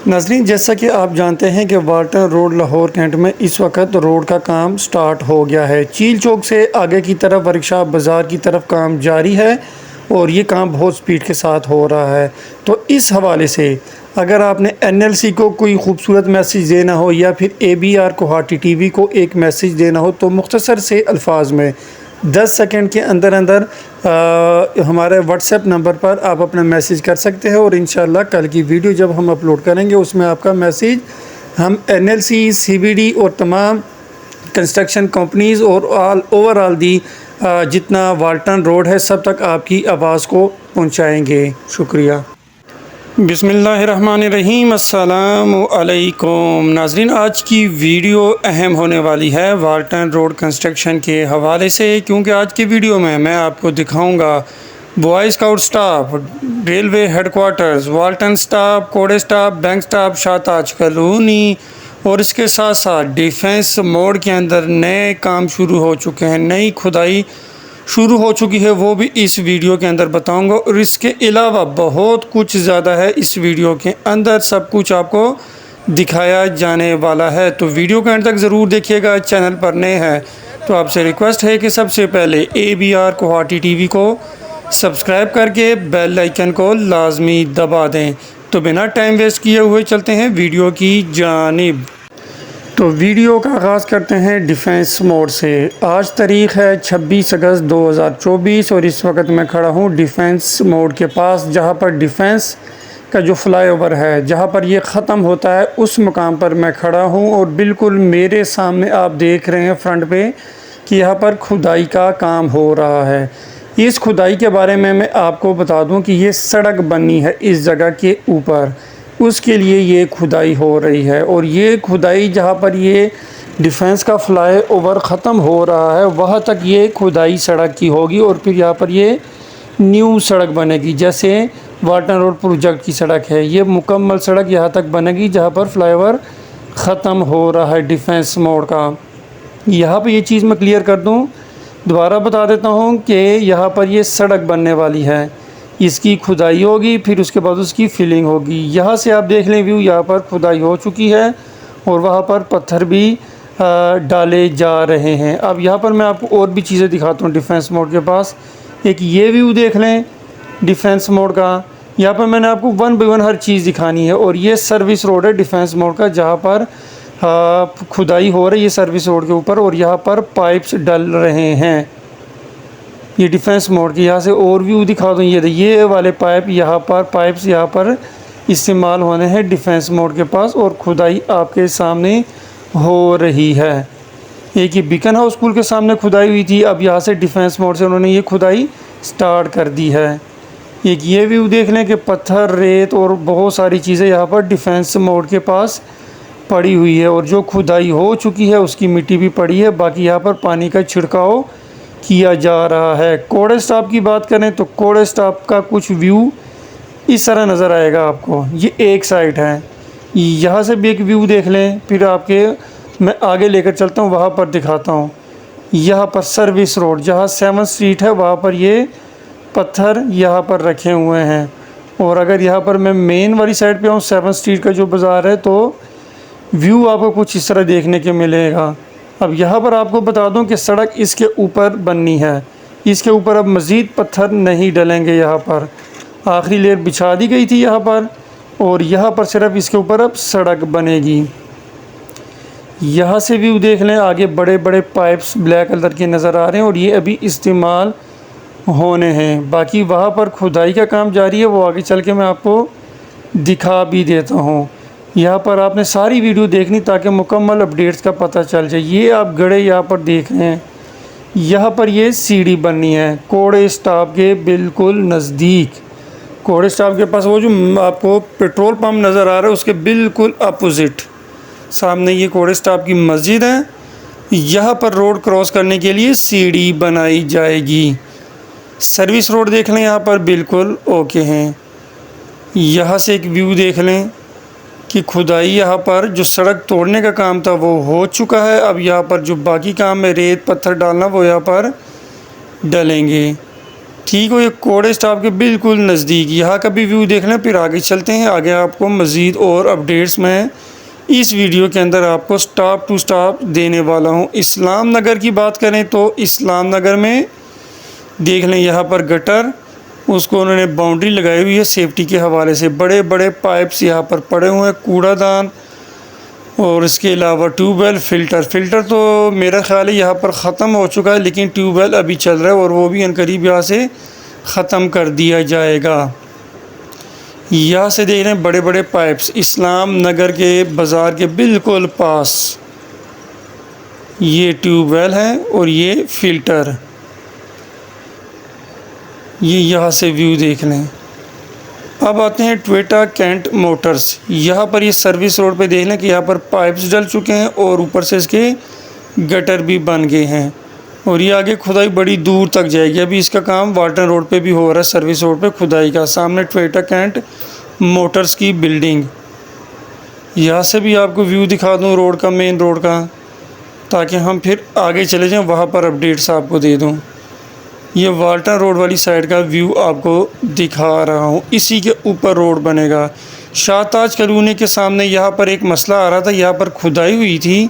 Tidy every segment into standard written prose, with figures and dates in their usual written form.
नाज़रीन, जैसा कि आप जानते हैं कि वाल्टन रोड लाहौर कैंट में इस वक्त रोड का काम स्टार्ट हो गया है। चील चौक से आगे की तरफ वर्कशॉप बाज़ार की तरफ काम जारी है और ये काम बहुत स्पीड के साथ हो रहा है। तो इस हवाले से अगर आपने NLC को कोई खूबसूरत मैसेज देना हो या फिर ABR कोहाटी TV को एक मैसेज देना हो तो मुख्तसर से अल्फाज में 10 सेकंड के अंदर अंदर हमारे व्हाट्सएप नंबर पर आप अपना मैसेज कर सकते हैं और इंशाल्लाह कल की वीडियो जब हम अपलोड करेंगे उसमें आपका मैसेज हम NLC, CBD और तमाम कंस्ट्रक्शन कंपनीज़ और ओवरऑल दी जितना वाल्टन रोड है सब तक आपकी आवाज़ को पहुंचाएंगे। शुक्रिया। बिस्मिल्लाहिर्रहमानिर्रहीम, अस्सलामु अलैकुम। नाज़रीन, आज की वीडियो अहम होने वाली है वाल्टन रोड कंस्ट्रक्शन के हवाले से, क्योंकि आज की वीडियो में मैं आपको दिखाऊंगा boy scout staff, railway headquarters, Walton staff, कोडे staff, bank staff, Shahtaj colony और इसके साथ साथ डिफेंस मोड के अंदर नए काम शुरू हो चुके हैं, नई खुदाई शुरू हो चुकी है, वो भी इस वीडियो के अंदर बताऊंगा। और इसके अलावा बहुत कुछ ज़्यादा है इस वीडियो के अंदर, सब कुछ आपको दिखाया जाने वाला है। तो वीडियो के अंत तक ज़रूर देखिएगा। चैनल पर नए हैं तो आपसे रिक्वेस्ट है कि सबसे पहले ABR कोहाटी TV को सब्सक्राइब करके बेल आइकन को लाजमी दबा दें। तो बिना टाइम वेस्ट किए हुए चलते हैं वीडियो की जानिब। तो वीडियो का आगाज़ करते हैं डिफेंस मोड से। आज तारीख़ है 26 अगस्त 2024 और इस वक्त मैं खड़ा हूँ डिफेंस मोड के पास, जहाँ पर डिफेंस का जो फ्लाईओवर है, जहाँ पर ये ख़त्म होता है, उस मकाम पर मैं खड़ा हूँ। और बिल्कुल मेरे सामने आप देख रहे हैं फ्रंट पे कि यहाँ पर खुदाई का काम हो रहा है। इस खुदाई के बारे में मैं आपको बता दूँ कि ये सड़क बननी है इस जगह के ऊपर, उसके लिए ये खुदाई हो रही है। और ये खुदाई जहाँ पर ये डिफेंस का फ्लाई ओवर ख़त्म हो रहा है वहाँ तक ये खुदाई सड़क की होगी और फिर यहाँ पर ये न्यू सड़क बनेगी। जैसे वाल्टन रोड प्रोजेक्ट की सड़क है, ये मुकम्मल सड़क यहाँ तक बनेगी जहाँ पर फ्लाई ओवर ख़त्म हो रहा है डिफेंस मोड का। यहाँ पर ये चीज़ मैं क्लियर कर दूँ, दोबारा बता देता हूँ कि यहाँ पर ये सड़क बनने वाली है, इसकी खुदाई होगी, फिर उसके बाद उसकी फिलिंग होगी। यहाँ से आप देख लें व्यू, यहाँ पर खुदाई हो चुकी है और वहाँ पर पत्थर भी डाले जा रहे हैं। अब यहाँ पर मैं आपको और भी चीज़ें दिखाता हूँ डिफेंस मोड के पास। एक ये व्यू देख लें डिफेंस मोड का, यहाँ पर मैंने आपको 1 बाय 1 हर चीज़ दिखानी है। और ये सर्विस रोड है डिफेंस मोड का, जहाँ पर खुदाई हो रही है सर्विस रोड के ऊपर और यहाँ पर पाइप्स डल रहे हैं। ये डिफेंस मोड की यहाँ से और व्यू दिखा दूँ, ये वाले पाइप यहाँ पर पाइप्स यहाँ पर इस्तेमाल होने हैं डिफेंस मोड के पास और खुदाई आपके सामने हो रही है। एक ये बीकन हाउस स्कूल के सामने खुदाई हुई थी, अब यहाँ से डिफेंस मोड से उन्होंने ये खुदाई स्टार्ट कर दी है। एक ये व्यू देख लें कि पत्थर, रेत और बहुत सारी चीज़ें यहाँ पर डिफेंस मोड के पास पड़ी हुई है और जो खुदाई हो चुकी है उसकी मिट्टी भी पड़ी है। बाकी यहाँ पर पानी का छिड़काव किया जा रहा है। कोडे स्टाफ की बात करें तो कोडे स्टाफ का कुछ व्यू इस तरह नज़र आएगा आपको। ये एक साइड है, यहाँ से भी एक व्यू देख लें, फिर आपके मैं आगे लेकर चलता हूँ, वहाँ पर दिखाता हूँ। यहाँ पर सर्विस रोड जहाँ 7 स्ट्रीट है वहाँ पर ये पत्थर यहाँ पर रखे हुए हैं। और अगर यहाँ पर मैं मेन वाली साइड पे आऊँ 7 स्ट्रीट का जो बाज़ार है, तो व्यू आपको कुछ इस तरह देखने के मिलेगा। अब यहाँ पर आपको बता दूं कि सड़क इसके ऊपर बननी है, इसके ऊपर अब मज़ीद पत्थर नहीं डलेंगे। यहाँ पर आखिरी लेयर बिछा दी गई थी यहाँ पर और यहाँ पर सिर्फ इसके ऊपर अब सड़क बनेगी। यहाँ से व्यू देख लें, आगे बड़े बड़े पाइप्स ब्लैक कलर के नज़र आ रहे हैं और ये अभी इस्तेमाल होने हैं। बाकी वहाँ पर खुदाई का काम जारी है, वो आगे चल के मैं आपको दिखा भी देता हूँ। यहाँ पर आपने सारी वीडियो देखनी ताकि मुकम्मल अपडेट्स का पता चल जाए। ये आप गड़े यहाँ पर देख रहे हैं, यहाँ पर ये सीढ़ी बननी है कोडे स्टाफ के बिल्कुल नज़दीक। कोडे स्टाफ के पास वो जो आपको पेट्रोल पंप नज़र आ रहा है उसके बिल्कुल अपोजिट सामने ये कोडे स्टाफ की मस्जिद है। यहाँ पर रोड क्रॉस करने के लिए सीढ़ी बनाई जाएगी। सर्विस रोड देख लें, यहाँ पर बिल्कुल ओके हैं। यहाँ से एक व्यू देख लें कि खुदाई यहाँ पर जो सड़क तोड़ने का काम था वो हो चुका है। अब यहाँ पर जो बाकी काम है रेत पत्थर डालना वो यहाँ पर डलेंगे। ठीक हो, ये कोड़े स्टॉप के बिल्कुल नज़दीक यहाँ का भी व्यू देख लें, फिर आगे चलते हैं। आगे आपको मज़ीद और अपडेट्स में इस वीडियो के अंदर आपको स्टॉप टू स्टॉप देने वाला हूँ। इस्लाम नगर की बात करें तो इस्लाम नगर में देख लें, यहाँ पर गटर, उसको उन्होंने बाउंड्री लगाई हुई है सेफ्टी के हवाले से। बड़े बड़े पाइप्स यहाँ पर पड़े हुए हैं, कूड़ादान, और इसके अलावा ट्यूबवेल, फ़िल्टर तो मेरा ख़्याल है यहाँ पर ख़त्म हो चुका है, लेकिन ट्यूबवेल अभी चल रहा है और वो भी अनकरीब यहाँ से ख़त्म कर दिया जाएगा। यहाँ से देख रहे हैं बड़े बड़े पाइप्स, इस्लाम नगर के बाज़ार के बिल्कुल पास ये ट्यूबवेल है और ये फ़िल्टर। ये यहाँ से व्यू देख लें। अब आते हैं टोयोटा कैंट मोटर्स। यहाँ पर ये सर्विस रोड पे देख लें कि यहाँ पर पाइप्स डल चुके हैं और ऊपर से इसके गटर भी बन गए हैं, और ये आगे खुदाई बड़ी दूर तक जाएगी। अभी इसका काम वाल्टन रोड पे भी हो रहा है, सर्विस रोड पे खुदाई का। सामने टोयोटा कैंट मोटर्स की बिल्डिंग। यहाँ से भी आपको व्यू दिखा दूँ रोड का, मेन रोड का, ताकि हम फिर आगे चले जाएँ, वहाँ पर अपडेट्स आपको दे दूँ। ये वाल्टन रोड वाली साइड का व्यू आपको दिखा रहा हूँ। इसी के ऊपर रोड बनेगा। शाहताज कॉलोनी के सामने यहाँ पर एक मसला आ रहा था, यहाँ पर खुदाई हुई थी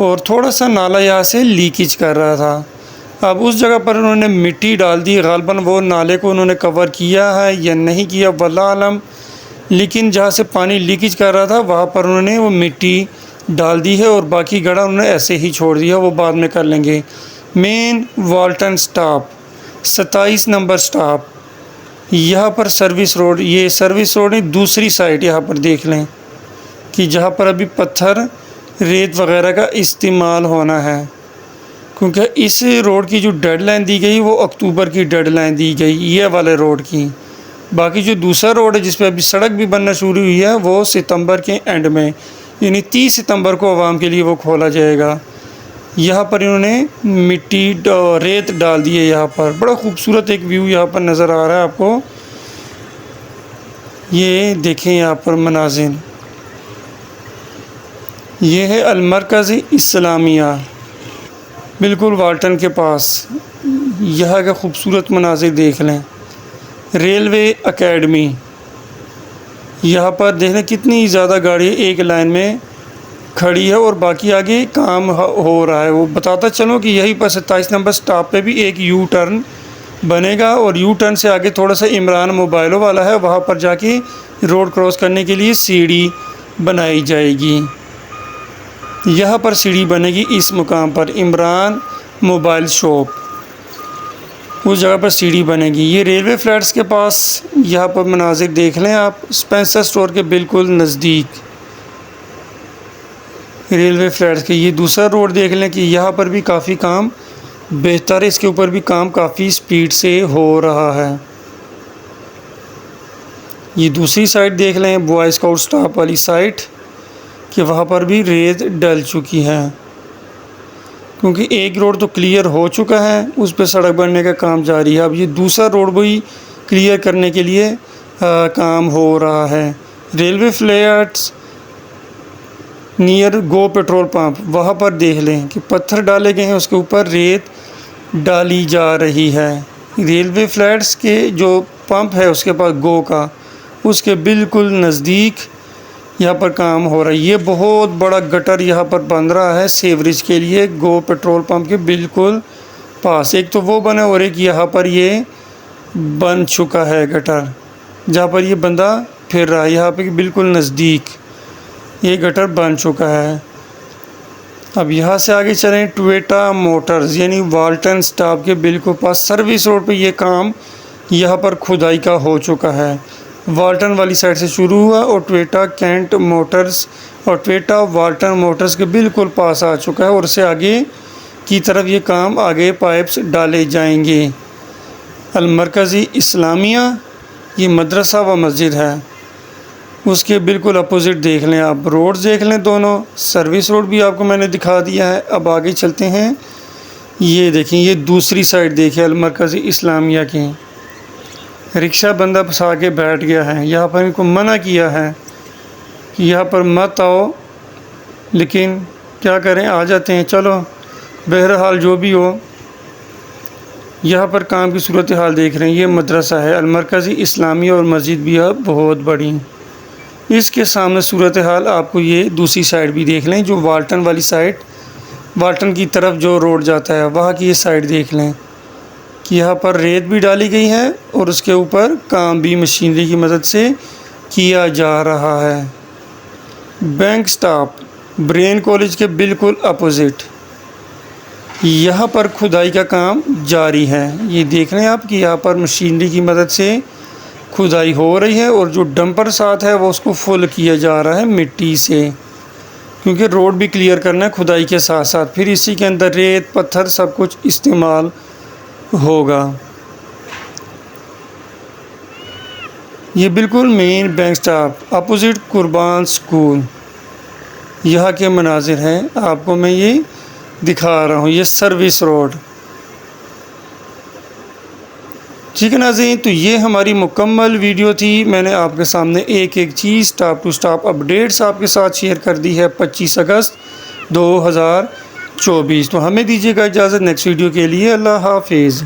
और थोड़ा सा नाला यहाँ से लीकेज कर रहा था। अब उस जगह पर उन्होंने मिट्टी डाल दी, गालबन वो नाले को उन्होंने कवर किया है या नहीं किया वल्लाह आलम, लेकिन जहाँ से पानी लीकेज कर रहा था वहाँ पर उन्होंने वो मिट्टी डाल दी है और बाकी गड़ा उन्होंने ऐसे ही छोड़ दिया, वो बाद में कर लेंगे। Main Walton stop 27 number stop, यहाँ पर सर्विस रोड, ये सर्विस रोड है दूसरी साइड। यहाँ पर देख लें कि जहाँ पर अभी पत्थर रेत वगैरह का इस्तेमाल होना है, क्योंकि इस रोड की जो डेडलाइन दी गई वो अक्टूबर की डेडलाइन दी गई ये वाले रोड की। बाकी जो दूसरा रोड है जिस पर अभी सड़क भी बनना शुरू हुई है वो सितंबर के एंड में, यानी 30 सितंबर को आवाम के लिए वो खोला जाएगा। यहाँ पर इन्होंने मिट्टी रेत डाल दी है। यहाँ पर बड़ा खूबसूरत एक व्यू यहाँ पर नज़र आ रहा है आपको। ये देखें यहाँ पर मनाजिर, ये है अलमरकज़ इस्लामिया, बिल्कुल वाल्टन के पास। यहाँ का खूबसूरत मनाजिर देख लें। रेलवे एकेडमी, यहाँ पर देख लें कितनी ज़्यादा गाड़ी एक लाइन में खड़ी है और बाकी आगे काम हो रहा है। वो बताता चलो कि यहीं पर 27 नंबर स्टॉप पे भी एक यू टर्न बनेगा और यू टर्न से आगे थोड़ा सा इमरान मोबाइलों वाला है, वहाँ पर जाके रोड क्रॉस करने के लिए सीढ़ी बनाई जाएगी। यहाँ पर सीढ़ी बनेगी इस मुकाम पर, इमरान मोबाइल शॉप, उस जगह पर सीढ़ी बनेगी। ये रेलवे फ्लैट्स के पास यहाँ पर मनाजिर देख लें आप, स्पेंसर स्टोर के बिल्कुल नज़दीक रेलवे फ्लैट्स के। ये दूसरा रोड देख लें कि यहाँ पर भी काफ़ी काम बेहतर है, इसके ऊपर भी काम काफ़ी स्पीड से हो रहा है। ये दूसरी साइड देख लें, बॉय स्काउट स्टॉप वाली साइड, कि वहाँ पर भी रेत डल चुकी है, क्योंकि एक रोड तो क्लियर हो चुका है, उस पर सड़क बनने का काम जारी है। अब ये दूसरा रोड भी क्लियर करने के लिए काम हो रहा है। रेलवे फ्लैट्स नियर गो पेट्रोल पंप, वहाँ पर देख लें कि पत्थर डाले गए हैं, उसके ऊपर रेत डाली जा रही है। रेलवे फ्लैट्स के जो पंप है उसके पास गो का, उसके बिल्कुल नज़दीक यहाँ पर काम हो रहा है। ये बहुत बड़ा गटर यहाँ पर बन रहा है सेवरेज के लिए, गो पेट्रोल पंप के बिल्कुल पास। एक तो वो बना और एक यहाँ पर ये बन चुका है गटर, जहाँ पर ये बंदा फिर रहा है। यहाँ पे बिल्कुल नज़दीक ये गटर बन चुका है। अब यहाँ से आगे चलें, टोयोटा मोटर्स यानी वाल्टन स्टॉप के बिल्कुल पास सर्विस रोड पे ये काम यहाँ पर खुदाई का हो चुका है। वाल्टन वाली साइड से शुरू हुआ और टोयोटा कैंट मोटर्स और टोयोटा वाल्टन मोटर्स के बिल्कुल पास आ चुका है, और उससे आगे की तरफ ये काम आगे पाइप्स डाले जाएंगे। अलमरकज़ी इस्लामिया ये मदरसा व मस्जिद है, उसके बिल्कुल अपोजिट देख लें आप। रोड्स देख लें दोनों, सर्विस रोड भी आपको मैंने दिखा दिया है। अब आगे चलते हैं, ये देखें ये दूसरी साइड देखिए अलमरकज़ी इस्लामिया की। रिक्शा बंदा फंसा के बैठ गया है, यहाँ पर इनको मना किया है कि यहाँ पर मत आओ, लेकिन क्या करें आ जाते हैं। चलो बहरहाल जो भी हो, यहाँ पर काम की सूरत हाल देख रहे हैं। ये मदरसा है अलमरकज़ी इस्लामिया और मस्जिद भी है बहुत बड़ी। इसके सामने सूरत हाल आपको ये दूसरी साइड भी देख लें, जो वाल्टन वाली साइड, वाल्टन की तरफ जो रोड जाता है वहाँ की ये साइड देख लें कि यहाँ पर रेत भी डाली गई है और उसके ऊपर काम भी मशीनरी की मदद से किया जा रहा है। बैंक स्टॉप ब्रेन कॉलेज के बिल्कुल अपोजिट यहाँ पर खुदाई का काम जारी है। ये देख रहे हैं आप कि यहाँ पर मशीनरी की मदद से खुदाई हो रही है और जो डंपर साथ है वो उसको फुल किया जा रहा है मिट्टी से, क्योंकि रोड भी क्लियर करना है खुदाई के साथ साथ, फिर इसी के अंदर रेत पत्थर सब कुछ इस्तेमाल होगा। ये बिल्कुल मेन बैंक स्टॉप अपोजिट कुर्बान स्कूल यहाँ के मनाजिर हैं, आपको मैं ये दिखा रहा हूँ। ये सर्विस रोड, ठीक है नाज़रीन। तो ये हमारी मुकम्मल वीडियो थी। मैंने आपके सामने एक एक चीज़ स्टॉप टू स्टॉप अपडेट्स आपके साथ शेयर कर दी है 25 अगस्त 2024। तो हमें दीजिएगा इजाज़त नेक्स्ट वीडियो के लिए। अल्लाह हाफिज़।